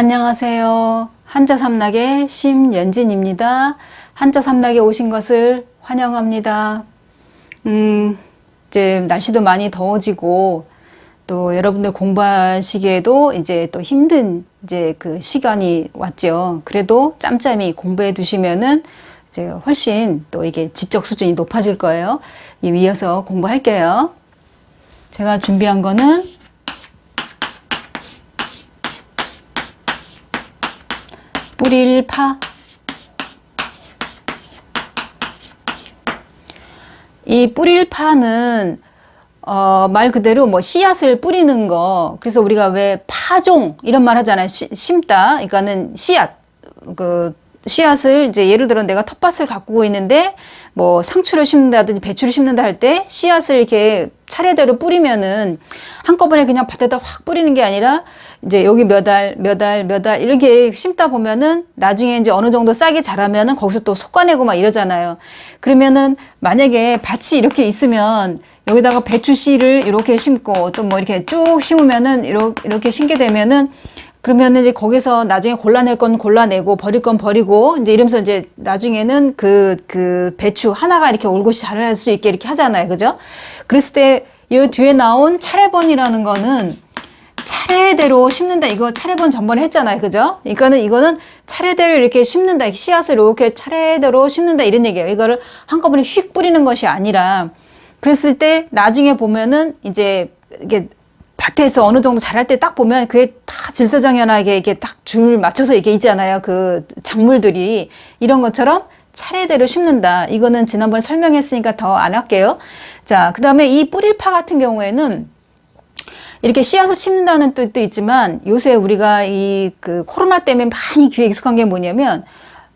안녕하세요. 한자삼락의 심연진입니다. 한자삼락에 오신 것을 환영합니다. 이제 날씨도 많이 더워지고 또 여러분들 공부하시기에도 이제 또 힘든 이제 그 시간이 왔죠. 그래도 짬짬이 공부해 두시면은 이제 훨씬 또 이게 지적 수준이 높아질 거예요. 이어서 공부할게요. 제가 준비한 거는 뿌릴 파. 이 뿌릴 파는 말 그대로 뭐 씨앗을 뿌리는 거. 그래서 우리가 왜 파종 이런 말 하잖아요. 심다. 그러니까는 씨앗. 그 씨앗을 이제 예를 들어 내가 텃밭을 가꾸고 있는데 뭐 상추를 심는다든지 배추를 심는다 할 때 씨앗을 이렇게 차례대로 뿌리면은 한꺼번에 그냥 밭에다 확 뿌리는 게 아니라 이제 여기 몇 알 이렇게 심다 보면은 나중에 이제 어느 정도 싹이 자라면은 거기서 또 솎아내고 막 이러잖아요. 그러면은 만약에 밭이 이렇게 있으면 여기다가 배추 씨를 이렇게 심고 또 뭐 이렇게 쭉 심으면은 이렇게 심게 되면은 그러면은 이제 거기서 나중에 골라낼 건 골라내고 버릴 건 버리고 이제 이러면서 이제 나중에는 그 배추 하나가 이렇게 올곧이 자랄 수 있게 이렇게 하잖아요. 그죠? 그랬을 때 이 뒤에 나온 차례번이라는 거는 차례대로 심는다. 이거 차례번 전번에 했잖아요. 그죠? 그러니까는 이거는 차례대로 이렇게 심는다. 씨앗을 이렇게 차례대로 심는다. 이런 얘기예요. 이거를 한꺼번에 휙 뿌리는 것이 아니라 그랬을 때 나중에 보면은 이제 이게 밭에서 어느 정도 자랄 때 딱 보면 그게 다 질서정연하게 이게 딱 줄 맞춰서 이게 있잖아요. 그 작물들이 이런 것처럼 차례대로 심는다. 이거는 지난번에 설명했으니까 더 안 할게요. 자, 그 다음에 이 뿌릴파 같은 경우에는 이렇게 씨앗을 심는다는 뜻도 있지만 요새 우리가 이 그 코로나 때문에 많이 귀에 익숙한 게 뭐냐면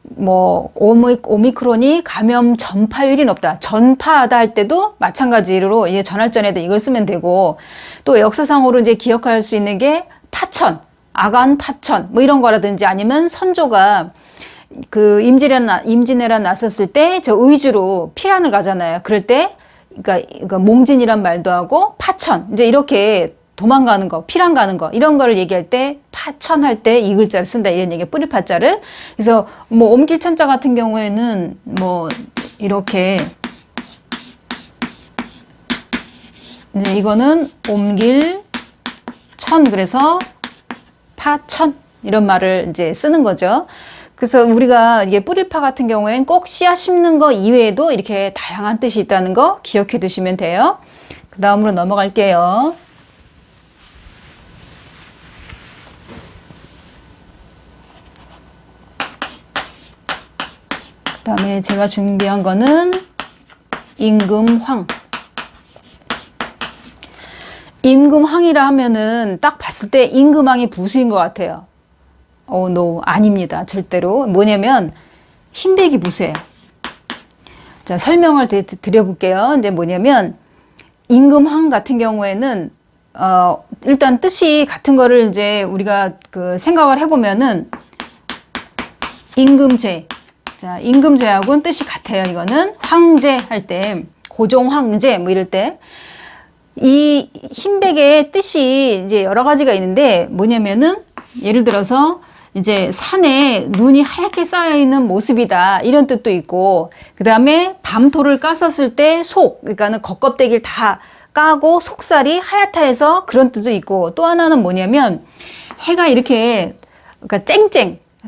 뭐 오미크론이 감염 전파율이 높다. 전파하다 할 때도 마찬가지로 이제 전할전에도 이걸 쓰면 되고 또 역사상으로 이제 기억할 수 있는 게 파천, 아간 파천 뭐 이런 거라든지 아니면 선조가 그 임진왜란 났었을 때 저 의주로 피란을 가잖아요. 그럴 때 그러니까 몽진이란 말도 하고 파천 이제 이렇게 도망가는 거, 피란 가는 거 이런 거를 얘기할 때 파천할 때 이 글자를 쓴다 이런 얘기예요. 뿌릴 파자를. 그래서 뭐 옮길 천자 같은 경우에는 뭐 이렇게 이제 이거는 옮길 천 그래서 파천 이런 말을 이제 쓰는 거죠. 그래서 우리가 이게 뿌릴파 같은 경우에는 꼭 씨앗 심는 거 이외에도 이렇게 다양한 뜻이 있다는 거 기억해 두시면 돼요. 그 다음으로 넘어갈게요. 그 다음에 제가 준비한 거는 임금황. 임금황이라 하면은 딱 봤을 때 임금황이 부수인 것 같아요. no, 아닙니다. 절대로. 뭐냐면 흰백이 부수예요. 자, 설명을 드려볼게요. 근데 뭐냐면 임금황 같은 경우에는 일단 뜻이 같은 거를 이제 우리가 그 생각을 해보면은 임금제. 자, 임금제하고는 뜻이 같아요. 이거는 황제 할 때, 고종 황제 뭐 이럴 때. 이 흰백의 뜻이 이제 여러 가지가 있는데 뭐냐면은 예를 들어서 이제 산에 눈이 하얗게 쌓여 있는 모습이다. 이런 뜻도 있고, 그 다음에 밤토를 깠었을 때 그러니까는 겉껍데기를 다 까고 속살이 하얗다 해서 그런 뜻도 있고, 또 하나는 뭐냐면 해가 이렇게 그러니까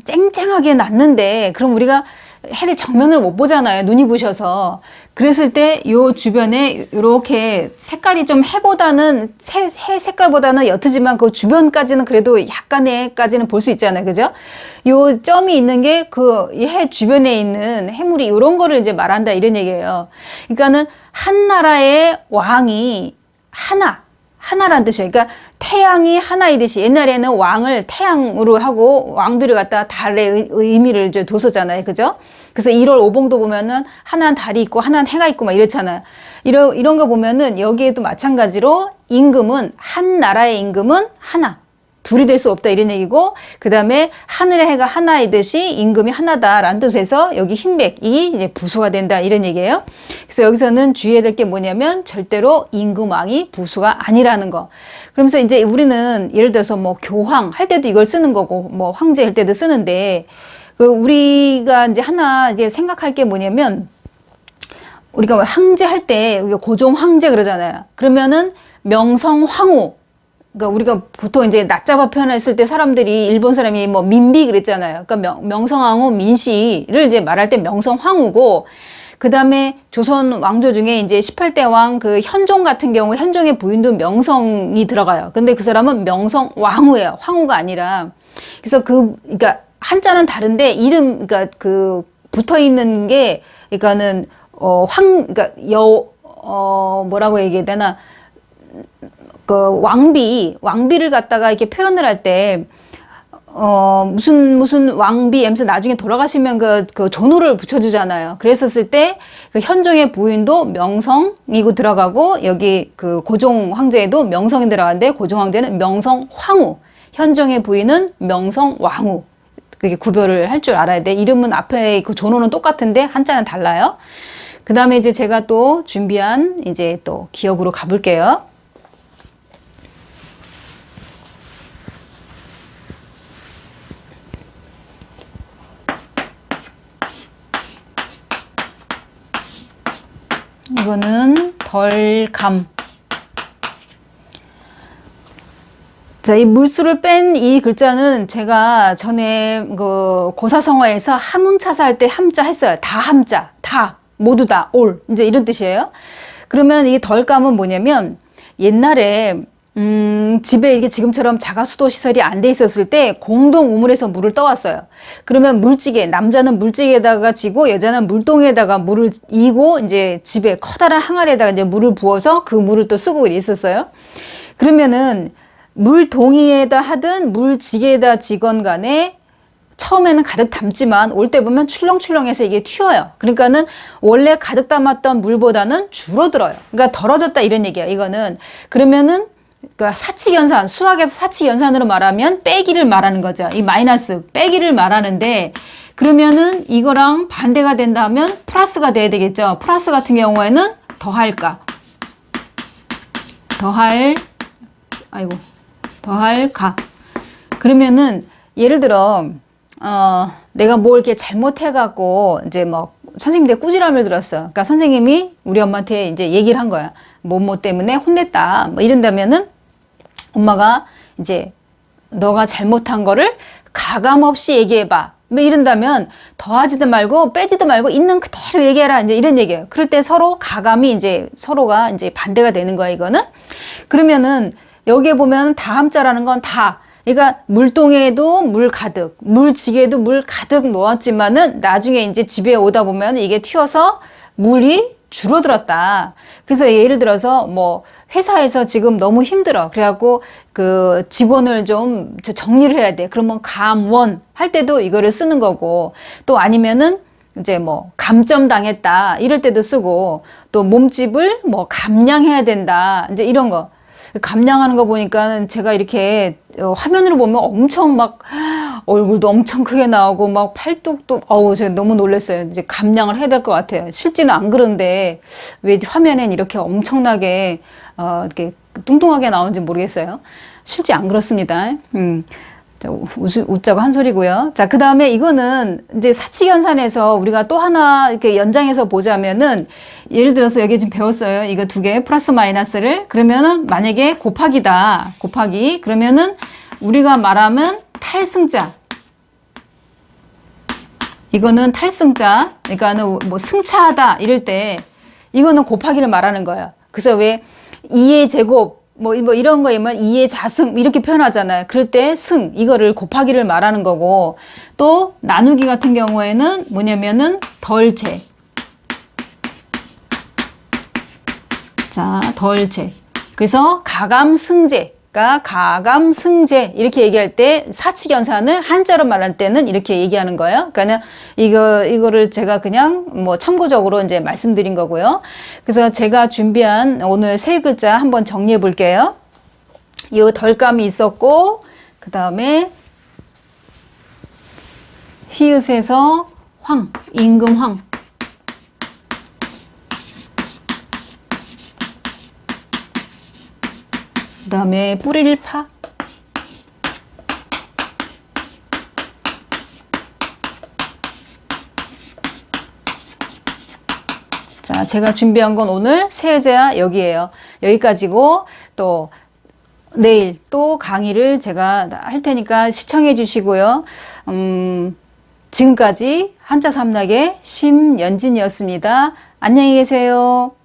쨍쨍하게 났는데 그럼 우리가 해를 정면을 못 보잖아요. 눈이 부셔서. 그랬을 때 요 주변에 이렇게 색깔이 좀 해 색깔보다는 옅지만 그 주변까지는 그래도 약간의까지는 볼 수 있잖아요. 그죠? 요 점이 있는 게 그 해 주변에 있는 해물이 이런 거를 이제 말한다 이런 얘기예요. 그러니까는 한 나라의 왕이 하나란 뜻이에요. 그러니까 태양이 하나이듯이 옛날에는 왕을 태양으로 하고 왕들을 갖다 달의 의미를 이제 뒀었잖아요. 그죠? 그래서 1월 오봉도 보면은 하나는 달이 있고 하나는 해가 있고 막 이렇잖아요. 이런 거 보면은 여기에도 마찬가지로 임금은 한 나라의 임금은 하나. 둘이 될 수 없다 이런 얘기고, 그 다음에 하늘의 해가 하나이듯이 임금이 하나다라는 뜻에서 여기 흰백이 이제 부수가 된다 이런 얘기예요. 그래서 여기서는 주의해야 될 게 뭐냐면 절대로 임금 왕이 부수가 아니라는 거. 그러면서 이제 우리는 예를 들어서 뭐 교황 할 때도 이걸 쓰는 거고, 뭐 황제 할 때도 쓰는데, 그 우리가 이제 하나 이제 생각할 게 뭐냐면, 우리가 황제 할 때 고종 황제 그러잖아요. 그러면은 명성 황후. 그러니까 우리가 보통 이제 낮잡아 표현했을 때 사람들이 일본 사람이 뭐 민비 그랬잖아요. 그러니까 명성황후 민씨를 이제 말할 때 명성황후고, 그 다음에 조선 왕조 중에 이제 18대 왕 그 현종 같은 경우 현종의 부인도 명성이 들어가요. 근데 그 사람은 명성왕후예요. 황후가 아니라. 그래서 그러니까 한자는 다른데 이름, 그러니까 그 붙어 있는 게, 그러니까는 그러니까 뭐라고 얘기해야 되나, 그 왕비를 갖다가 이렇게 표현을 할 때, 무슨 왕비, 하면서 나중에 돌아가시면 그 존호를 붙여주잖아요. 그랬었을 때, 그 현종의 부인도 명성이고 들어가고, 여기 그 고종 황제에도 명성이 들어가는데, 고종 황제는 명성황후, 현종의 부인은 명성왕후. 그게 구별을 할 줄 알아야 돼. 이름은 앞에 그 존호는 똑같은데, 한자는 달라요. 그 다음에 이제 제가 또 준비한 이제 또 기억으로 가볼게요. 이거는 덜감. 자, 이 물수를 뺀 이 글자는 제가 전에 그 고사성어에서 함흥차사 할 때 함자 했어요. 다 함자, 다, 모두 다, 올. 이제 이런 뜻이에요. 그러면 이 덜감은 뭐냐면, 옛날에 집에 이게 지금처럼 자가수도 시설이 안 돼 있었을 때 공동 우물에서 물을 떠왔어요. 그러면 물찌개, 남자는 물찌개에다가 지고 여자는 물동에다가 물을 이고 이제 집에 커다란 항아리에다가 이제 물을 부어서 그 물을 또 쓰고 있었어요. 그러면은 물동이에다 하든 물찌개에다 지건 간에 처음에는 가득 담지만 올 때 보면 출렁출렁해서 이게 튀어요. 그러니까는 원래 가득 담았던 물보다는 줄어들어요. 그러니까 덜어졌다 이런 얘기예요. 이거는 그러면은 그러니까 사칙연산, 수학에서 사칙연산으로 말하면 빼기를 말하는 거죠. 이 마이너스 빼기를 말하는데, 그러면은 이거랑 반대가 된다 하면 플러스가 돼야 되겠죠. 플러스 같은 경우에는 더할까, 더할가. 그러면은 예를 들어 내가 뭘 이렇게 잘못해갖고 이제 뭐 선생님한테 꾸지람을 들었어. 그러니까 선생님이 우리 엄마한테 이제 얘기를 한 거야. 뭐뭐 때문에 혼냈다. 뭐 이런다면은 엄마가 이제 너가 잘못한 거를 가감 없이 얘기해봐. 뭐 이런다면 더하지도 말고 빼지도 말고 있는 그대로 얘기해라. 이제 이런 얘기예요. 그럴 때 서로 가감이 이제 서로가 이제 반대가 되는 거야, 이거는. 그러면은 여기에 보면 다함자라는 건 다. 그러니까 물동에도 물 가득, 물지개에도 물 가득 놓았지만은 나중에 이제 집에 오다 보면 이게 튀어서 물이 줄어들었다. 그래서 예를 들어서 뭐 회사에서 지금 너무 힘들어. 그래갖고 그 직원을 좀 정리를 해야 돼. 그러면 감원 할 때도 이거를 쓰는 거고, 또 아니면은 이제 뭐 감점 당했다 이럴 때도 쓰고, 또 몸집을 뭐 감량해야 된다. 이제 이런 거. 감량하는 거 보니까 제가 이렇게 화면으로 보면 엄청 막 얼굴도 엄청 크게 나오고 막 팔뚝도 제가 너무 놀랐어요. 이제 감량을 해야 될 것 같아요. 실제는 안 그런데 왜 화면엔 이렇게 엄청나게 이렇게 뚱뚱하게 나오는지 모르겠어요. 실제 안 그렇습니다. 자, 웃자고 한 소리고요. 자, 그 다음에 이거는 이제 사칙연산에서 우리가 또 하나 이렇게 연장해서 보자면은, 예를 들어서 여기 지금 배웠어요. 이거 두 개, 플러스 마이너스를. 그러면은 만약에 곱하기다. 곱하기. 그러면은 우리가 말하면 탈승자. 이거는 탈승자. 그러니까는 뭐 승차하다 이럴 때 이거는 곱하기를 말하는 거예요. 그래서 왜 2의 제곱 뭐 이런 거이면 2의 자승 이렇게 표현하잖아요. 그럴 때 승 이거를 곱하기를 말하는 거고, 또 나누기 같은 경우에는 뭐냐면은 덜제. 자, 덜제. 그래서 가감승제. 가감승제 이렇게 얘기할 때 사칙연산을 한자로 말할 때는 이렇게 얘기하는 거예요. 그러니까 이거를 제가 그냥 뭐 참고적으로 이제 말씀드린 거고요. 그래서 제가 준비한 오늘 세 글자 한번 정리해 볼게요. 이 덜감이 있었고, 그 그 다음에 히읗에서 황, 임금황. 그 다음에 뿌릴 파. 자, 제가 준비한 건 오늘 세 해제야 여기에요. 여기까지고 또 내일 또 강의를 제가 할 테니까 시청해 주시고요. 지금까지 한자 삼락의 심연진이었습니다. 안녕히 계세요.